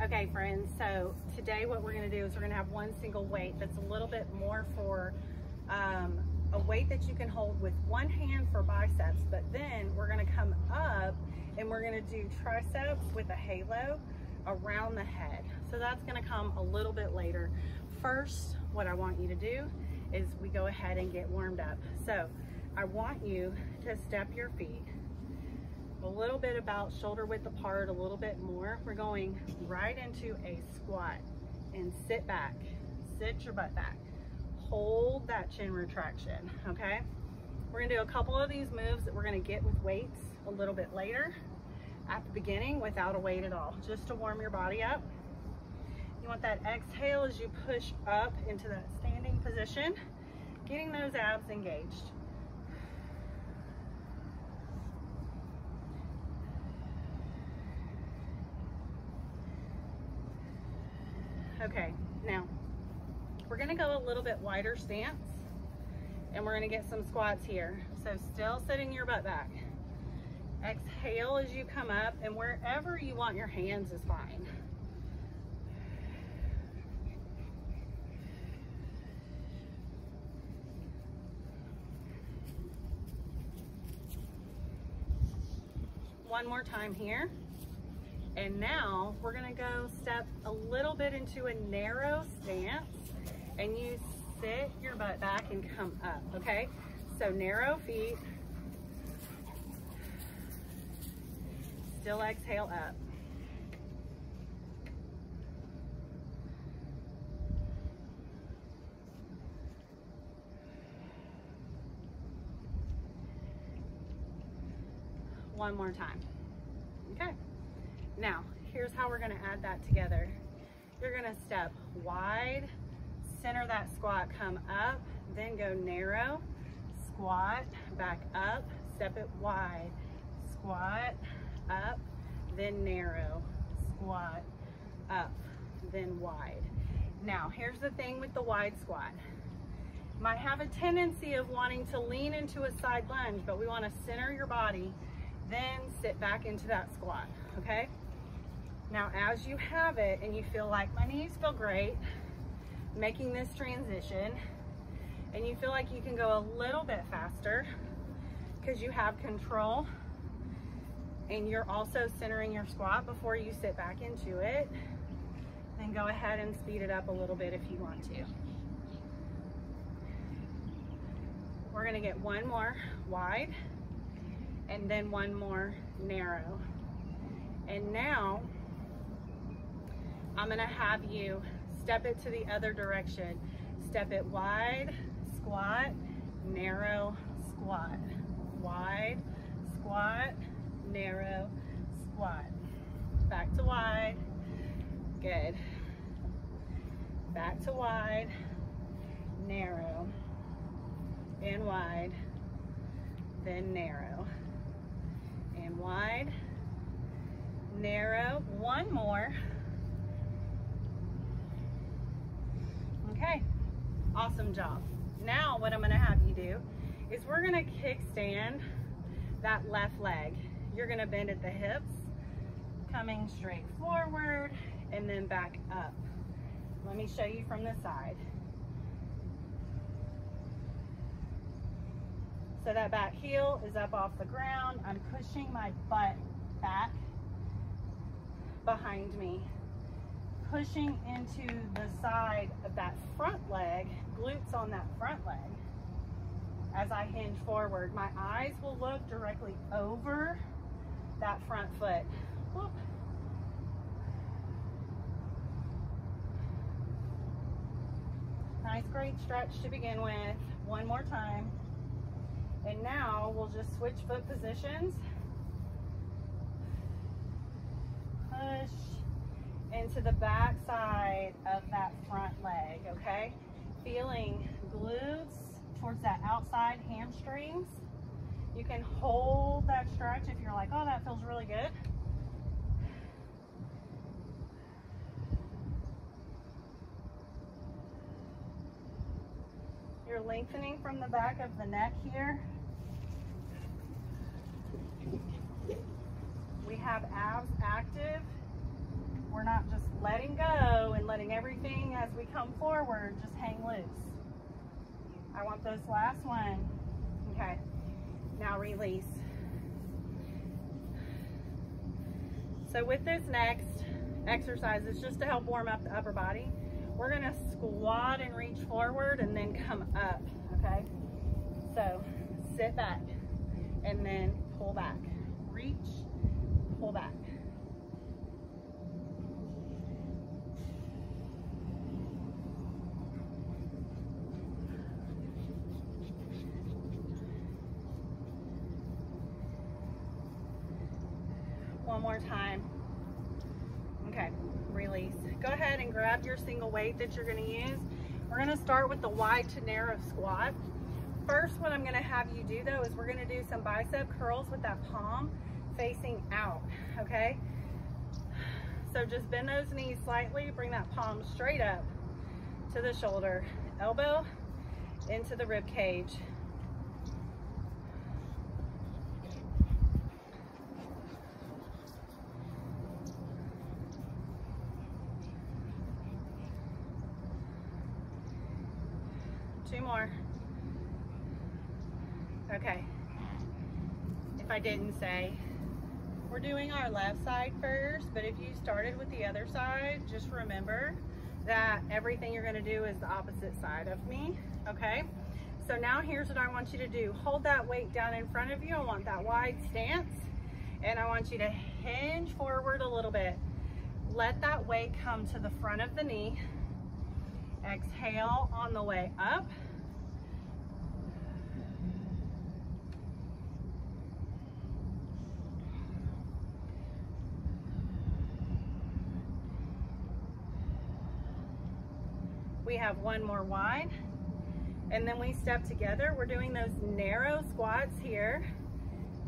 Okay friends, so today what we're going to do is we're going to have one single weight that's a little bit more for a weight that you can hold with one hand for biceps, but then we're going to come up and we're going to do triceps with a halo around the head. So that's going to come a little bit later. First, what I want you to do is we go ahead and get warmed up. So I want you to step your feet a little bit about shoulder width apart, a little bit more. We're going right into a squat and sit back, sit your butt back. Hold that chin retraction, okay? We're gonna do a couple of these moves that we're gonna get with weights a little bit later. At the beginning, without a weight at all, just to warm your body up. You want that exhale as you push up into that standing position, getting those abs engaged. Okay, now we're gonna go a little bit wider stance and we're gonna get some squats here. So still sitting your butt back. Exhale as you come up, and wherever you want your hands is fine. One more time here. And now we're gonna go step a little bit into a narrow stance, and you sit your butt back and come up, okay? So narrow feet, still exhale up. One more time, okay? Now, here's how we're gonna add that together. You're gonna step wide, center that squat, come up, then go narrow, squat, back up, step it wide, squat, up, then narrow, squat, up, then wide. Now, here's the thing with the wide squat. You might have a tendency of wanting to lean into a side lunge, but we wanna center your body, then sit back into that squat, okay? Now, as you have it and you feel like my knees feel great, making this transition, and you feel like you can go a little bit faster because you have control and you're also centering your squat before you sit back into it, then go ahead and speed it up a little bit if you want to. We're gonna get one more wide and then one more narrow. And now I'm gonna have you step it to the other direction. Step it wide, squat, narrow, squat. Wide, squat, narrow, squat. Back to wide, good. Back to wide, narrow, and wide, then narrow, and wide, narrow. One more. Okay, awesome job. Now what I'm gonna have you do is we're gonna kickstand that left leg. You're gonna bend at the hips, coming straight forward and then back up. Let me show you from the side. So that back heel is up off the ground. I'm pushing my butt back behind me, pushing into the side of that front leg, glutes on that front leg. As I hinge forward, my eyes will look directly over that front foot. Whoop. Nice, great stretch to begin with. One more time. And now we'll just switch foot positions. Push into the back side of that front leg, okay? Feeling glutes towards that outside hamstrings. You can hold that stretch if you're like, oh, that feels really good. You're lengthening from the back of the neck here. We have abs active. We're not just letting go and letting everything as we come forward just hang loose. I want this last one. Okay, now release. So with this next exercise, it's just to help warm up the upper body. We're gonna squat and reach forward and then come up, okay? So sit back and then pull back. Reach, pull back. One more time. Okay, release. Go ahead and grab your single weight that you're gonna use. We're gonna start with the wide to narrow squat. First, what I'm gonna have you do though is we're gonna do some bicep curls with that palm facing out, okay? So just bend those knees slightly, bring that palm straight up to the shoulder, elbow into the rib cage. Two more. Okay. If I didn't say, we're doing our left side first, but if you started with the other side, just remember that everything you're gonna do is the opposite side of me, okay? So now here's what I want you to do. Hold that weight down in front of you. I want that wide stance, and I want you to hinge forward a little bit. Let that weight come to the front of the knee. Exhale on the way up. We have one more wide, and then we step together. We're doing those narrow squats here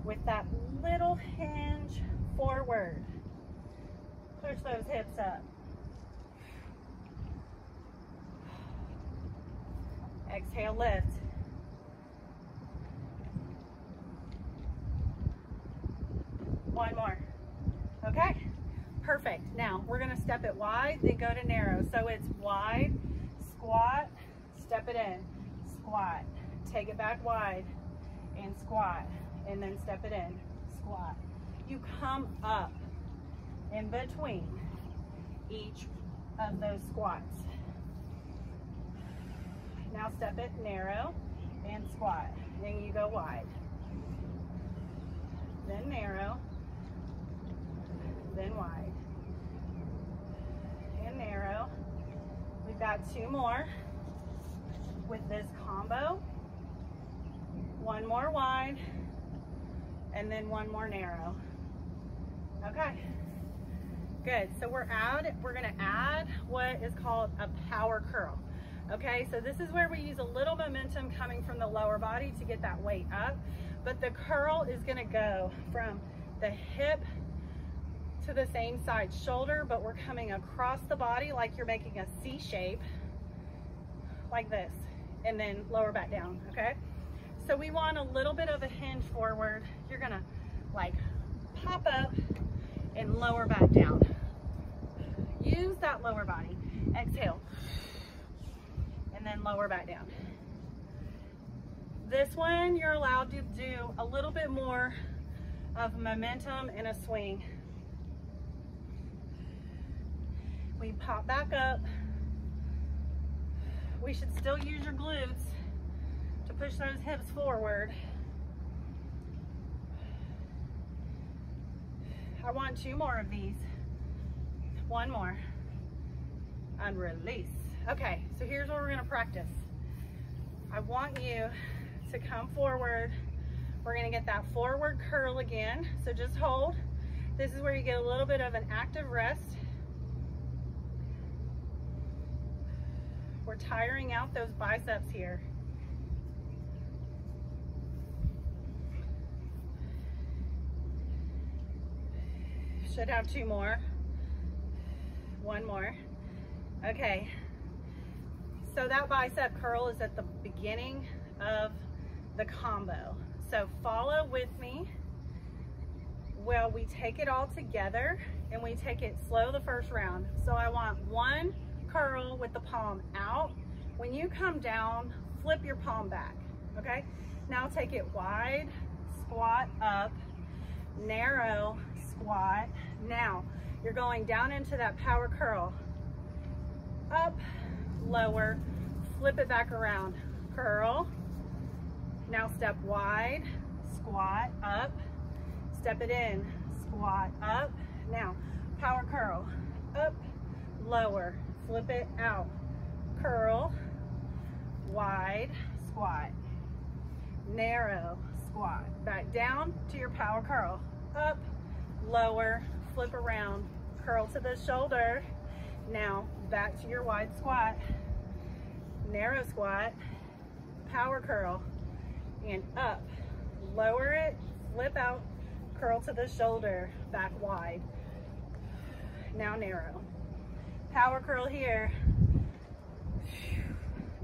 with that little hinge forward. Push those hips up. Exhale, lift. One more. Okay, perfect. Now we're gonna step it wide, then go to narrow. So it's wide, squat, step it in, squat, take it back wide, and squat, and then step it in, squat. You come up in between each of those squats. Now step it narrow and squat. Then you go wide. Then narrow. Then wide. And narrow. We've got two more with this combo. One more wide. And then one more narrow. Okay. Good. So we're gonna add what is called a power curl. Okay, so this is where we use a little momentum coming from the lower body to get that weight up, but the curl is gonna go from the hip to the same side shoulder, but we're coming across the body like you're making a C shape, like this, and then lower back down, okay? So we want a little bit of a hinge forward. You're gonna like pop up and lower back down. Use that lower body. Exhale. And then lower back down. This one, you're allowed to do a little bit more of momentum and a swing. We pop back up. We should still use your glutes to push those hips forward. I want two more of these. One more. And release. Okay, so here's what we're gonna practice. I want you to come forward. We're gonna get that forward curl again. So just hold. This is where you get a little bit of an active rest. We're tiring out those biceps here. Should have two more. One more. Okay. So that bicep curl is at the beginning of the combo. So follow with me while we take it all together and we take it slow the first round. So I want one curl with the palm out. When you come down, flip your palm back, okay? Now take it wide, squat up, narrow, squat. Now you're going down into that power curl. Up, lower, flip it back around, curl. Now step wide, squat, up, step it in, squat, up. Now power curl, up, lower, flip it out, curl, wide, squat, narrow, squat, back down to your power curl, up, lower, flip around, curl to the shoulder. Now back to your wide squat, narrow squat, power curl, and up, lower it, flip out, curl to the shoulder, back wide. Now narrow, power curl here,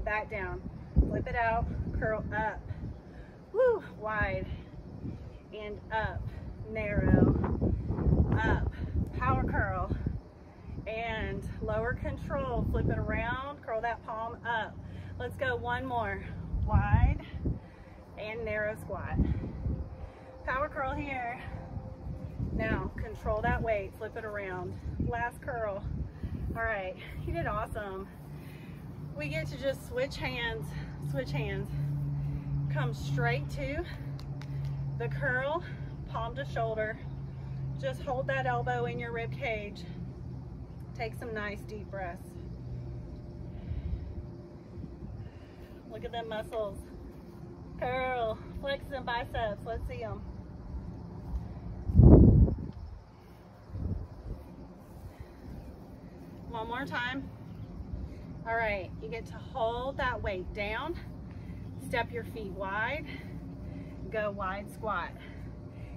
back down, flip it out, curl up, woo, wide, and up, narrow, up, power curl, and lower control, flip it around, curl that palm up. Let's go one more, wide, and narrow squat. Power curl here. Now control that weight, flip it around, last curl. All right, you did awesome. We get to just switch hands, come straight to the curl, palm to shoulder. Just hold that elbow in your rib cage. Take some nice deep breaths. Look at them muscles. Curl, flex them biceps, let's see them. One more time. All right, you get to hold that weight down, step your feet wide, go wide squat.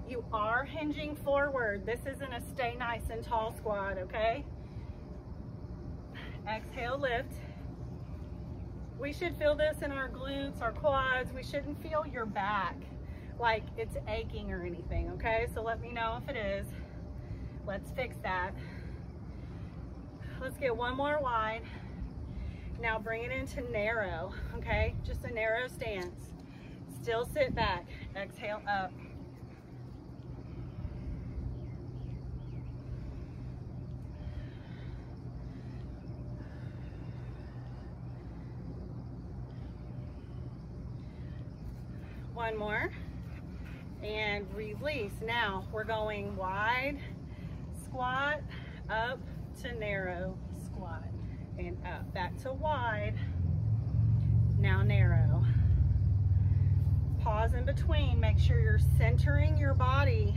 You are hinging forward. This isn't a stay nice and tall squat, okay? Exhale, lift. We should feel this in our glutes, our quads. We shouldn't feel your back like it's aching or anything, okay? So let me know if it is. Let's fix that. Let's get one more wide. Now bring it into narrow, okay? Just a narrow stance. Still sit back. Exhale up. One more, and release. Now we're going wide squat up to narrow squat, and up, back to wide, now narrow. Pause in between, make sure you're centering your body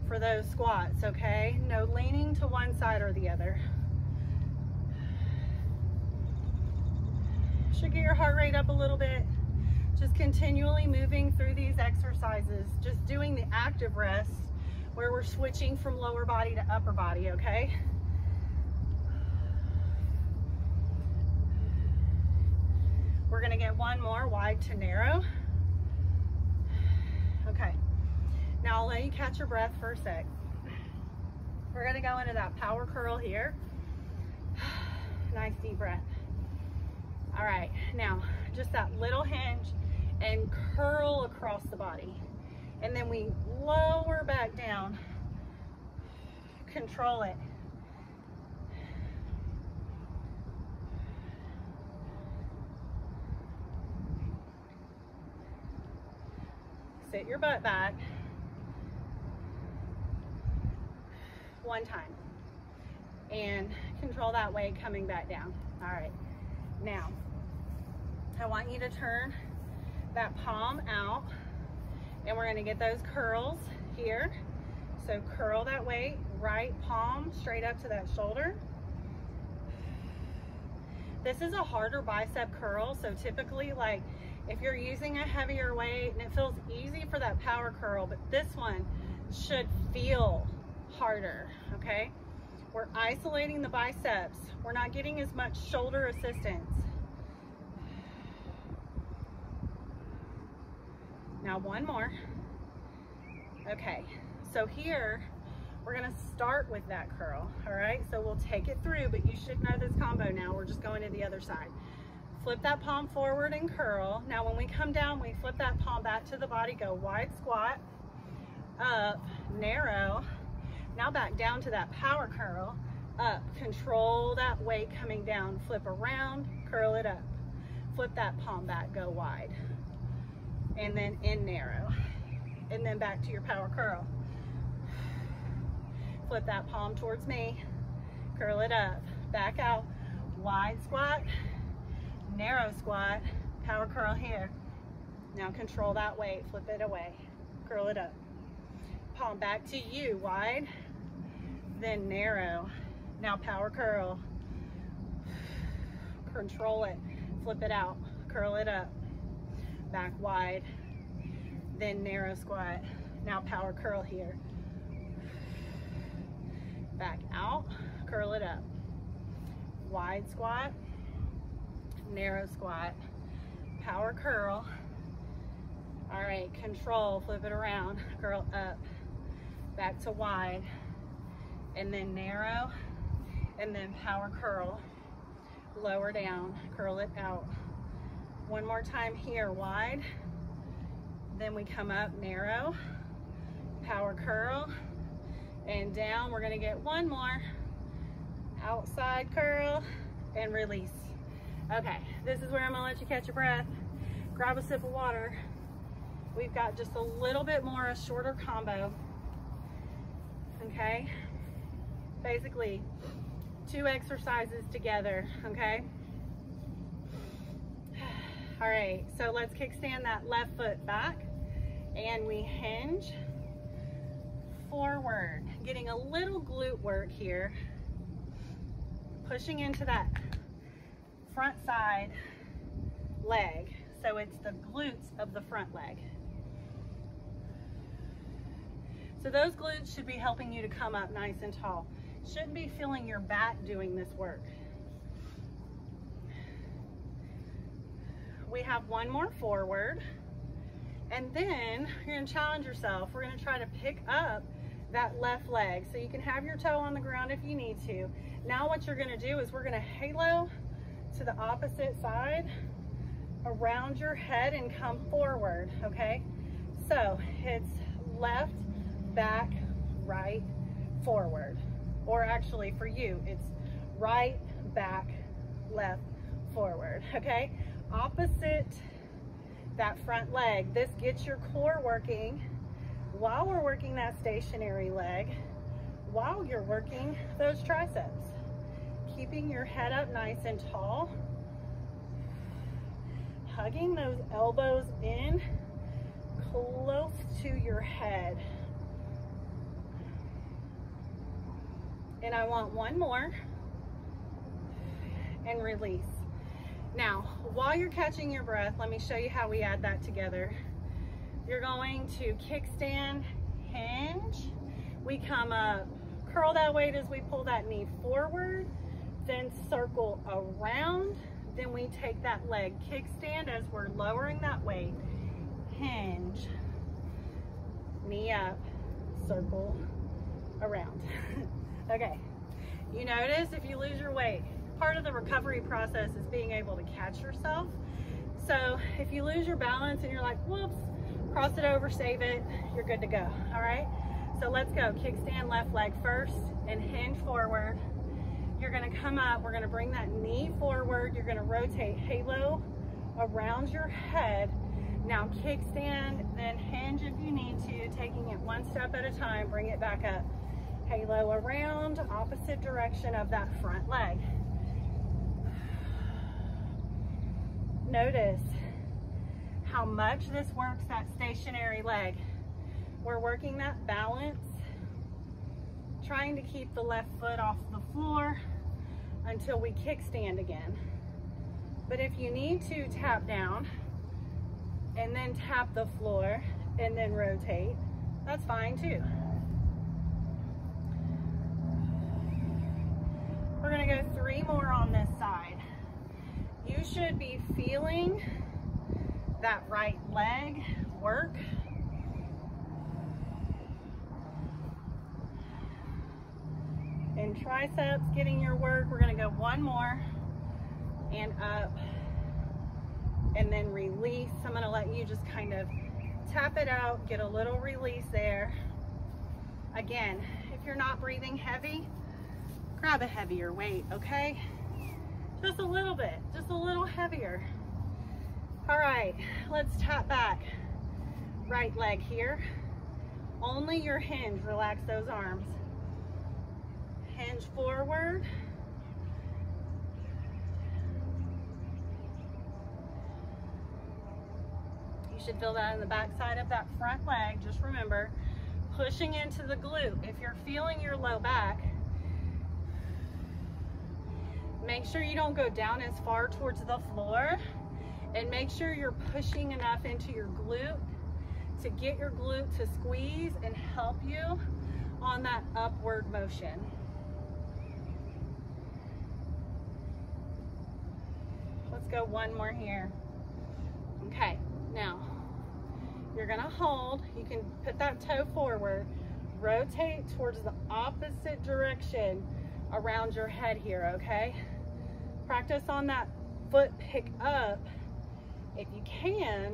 for those squats, okay? No leaning to one side or the other. Should get your heart rate up a little bit. Just continually moving through these exercises, just doing the active rest where we're switching from lower body to upper body, okay? We're gonna get one more, wide to narrow. Okay, now I'll let you catch your breath for a sec. We're gonna go into that power curl here. Nice deep breath. All right, now just that little hinge and curl across the body. And then we lower back down. Control it. Sit your butt back. One time. And control that weight coming back down. All right. Now, I want you to turn that palm out, and we're gonna get those curls here. So curl that weight, right palm straight up to that shoulder. This is a harder bicep curl, so typically, like, if you're using a heavier weight and it feels easy for that power curl, but this one should feel harder, okay? We're isolating the biceps. We're not getting as much shoulder assistance. Now one more. Okay, so here We're gonna start with that curl, all right? So we'll take it through, but you should know this combo now. We're just going to the other side. Flip that palm forward and curl. Now when we come down, we flip that palm back to the body, go wide squat, up, narrow. Now back down to that power curl, up, control that weight coming down, flip around, curl it up. Flip that palm back, go wide. And then in narrow. And then back to your power curl. Flip that palm towards me, curl it up, back out, wide squat, narrow squat, power curl here. Now control that weight, flip it away, curl it up. Palm back to you, wide, then narrow. Now power curl, control it, flip it out, curl it up, back wide, then narrow squat. Now power curl here. Back out, curl it up. Wide squat, narrow squat, power curl. All right, control, flip it around, curl up, back to wide, and then narrow, and then power curl. Lower down, curl it out. One more time here, wide. Then we come up, narrow, power curl, and down. We're gonna get one more. Outside curl and release. Okay, this is where I'm gonna let you catch your breath. Grab a sip of water. We've got just a little bit more, a shorter combo. Okay, basically 2 exercises together, okay? All right, so let's kickstand that left foot back and we hinge forward, getting a little glute work here, pushing into that front side leg. So it's the glutes of the front leg. So those glutes should be helping you to come up nice and tall. Shouldn't be feeling your back doing this work. We have one more forward, and then you're gonna challenge yourself. We're gonna try to pick up that left leg. So you can have your toe on the ground if you need to. Now what you're gonna do is we're gonna halo to the opposite side around your head and come forward, okay? So it's left, back, right, forward. Or actually for you, it's right, back, left, forward, okay? Opposite that front leg. This gets your core working while we're working that stationary leg, while you're working those triceps. Keeping your head up nice and tall. Hugging those elbows in close to your head. And I want one more, and release. Now, while you're catching your breath, let me show you how we add that together. You're going to kickstand, hinge. We come up, curl that weight as we pull that knee forward, then circle around. Then we take that leg kickstand as we're lowering that weight, hinge, knee up, circle around. Okay, you notice if you lose your weight, part of the recovery process is being able to catch yourself. So if you lose your balance and you're like, whoops, cross it over, save it, you're good to go, all right? So let's go, kickstand left leg first and hinge forward. You're gonna come up, we're gonna bring that knee forward, you're gonna rotate halo around your head. Now kickstand, then hinge if you need to, taking it one step at a time, bring it back up. Halo around, opposite direction of that front leg. Notice how much this works that stationary leg. We're working that balance, trying to keep the left foot off the floor until we kickstand again. But if you need to tap down and then tap the floor and then rotate, that's fine too. We're gonna go 3 more on this side. You should be feeling that right leg work. and triceps getting your work. We're gonna go one more and up and then release. I'm gonna let you just kind of tap it out, get a little release there. Again, if you're not breathing heavy, grab a heavier weight, okay? Just a little bit, just a little heavier. All right, let's tap back. Right leg here. Only your hinge, relax those arms. Hinge forward. You should feel that in the back side of that front leg. Just remember, pushing into the glute. If you're feeling your low back, make sure you don't go down as far towards the floor, and make sure you're pushing enough into your glute to get your glute to squeeze and help you on that upward motion. Let's go one more here. Okay, now you're gonna hold. You can put that toe forward, rotate towards the opposite direction around your head here, okay? Practice on that foot pick up if you can.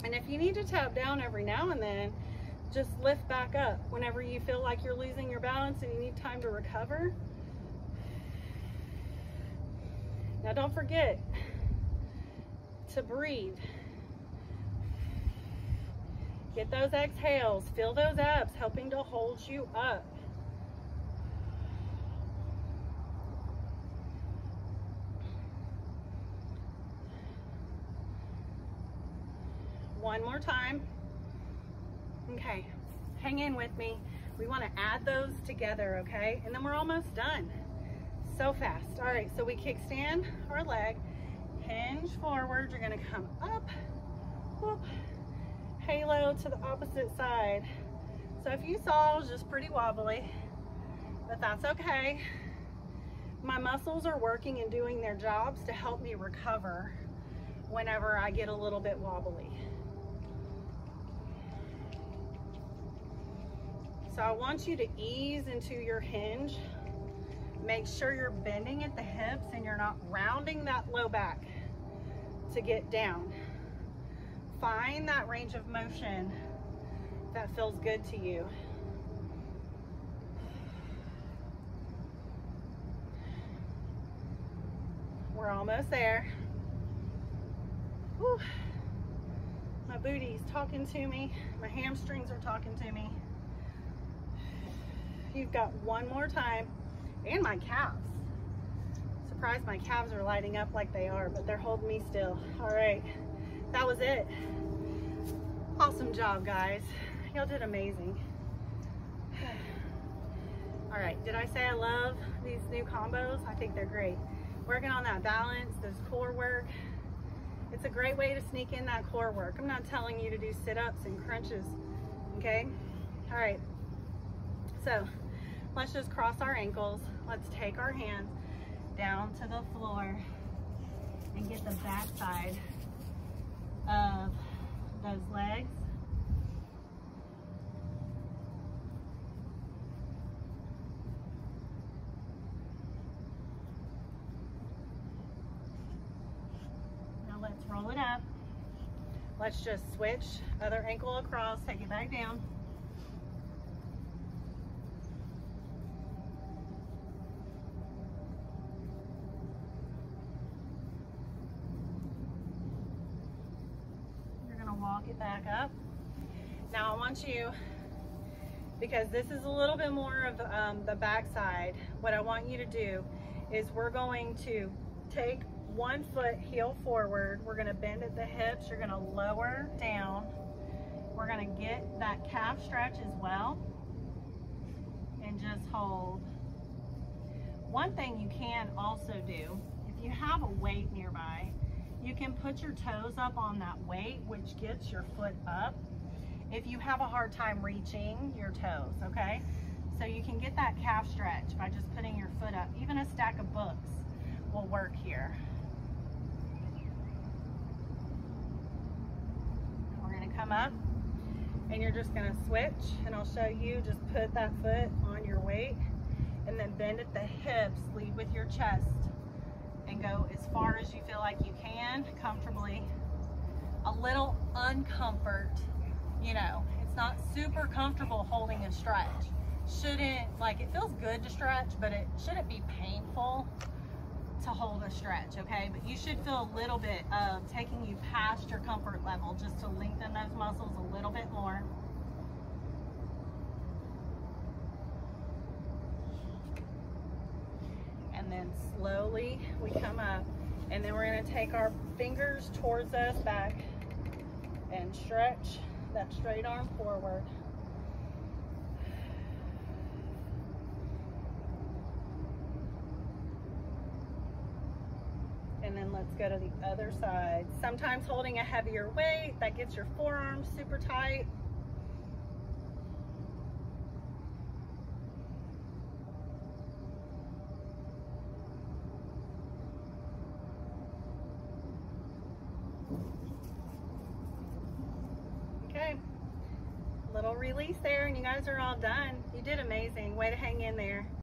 And if you need to tap down every now and then, just lift back up whenever you feel like you're losing your balance and you need time to recover. Now don't forget to breathe. Get those exhales, feel those abs helping to hold you up. One more time. Okay, hang in with me. We want to add those together, okay? And then we're almost done. So fast. All right, so we kickstand our leg, hinge forward. You're going to come up, whoop, halo to the opposite side. So if you saw, it was just pretty wobbly, but that's okay. My muscles are working and doing their jobs to help me recover whenever I get a little bit wobbly. So I want you to ease into your hinge. Make sure you're bending at the hips and you're not rounding that low back to get down. Find that range of motion that feels good to you. We're almost there. Whew. My booty's talking to me. My hamstrings are talking to me. You've got one more time. And my calves. Surprised my calves are lighting up like they are, but they're holding me still. All right, that was it. Awesome job, guys. Y'all did amazing. All right, did I say I love these new combos? I think they're great. Working on that balance, this core work. It's a great way to sneak in that core work. I'm not telling you to do sit-ups and crunches, okay? All right, so let's just cross our ankles. Let's take our hands down to the floor and get the back side of those legs. Now let's roll it up. Let's just switch, other ankle across, take it back down. Walk it back up. Now I want you, because this is a little bit more of the back side, what I want you to do is we're going to take one foot, heel forward. We're going to bend at the hips. You're going to lower down. We're going to get that calf stretch as well and just hold. One thing you can also do, if you have a weight nearby, you can put your toes up on that weight, which gets your foot up if you have a hard time reaching your toes, okay? So you can get that calf stretch by just putting your foot up. Even a stack of books will work here. We're gonna come up and you're just gonna switch, and I'll show you, just put that foot on your weight and then bend at the hips, lead with your chest, and go as far as you feel like you can comfortably. A little uncomfort, you know, it's not super comfortable holding a stretch. Shouldn't, like, it feels good to stretch, but it shouldn't be painful to hold a stretch, okay? But you should feel a little bit of taking you past your comfort level just to lengthen those muscles a little bit more. And then slowly we come up, and then we're gonna take our fingers towards us back and stretch that straight arm forward. And then let's go to the other side. Sometimes holding a heavier weight, that gets your forearms super tight. Okay, little release there, and you guys are all done. You did amazing. Way to hang in there.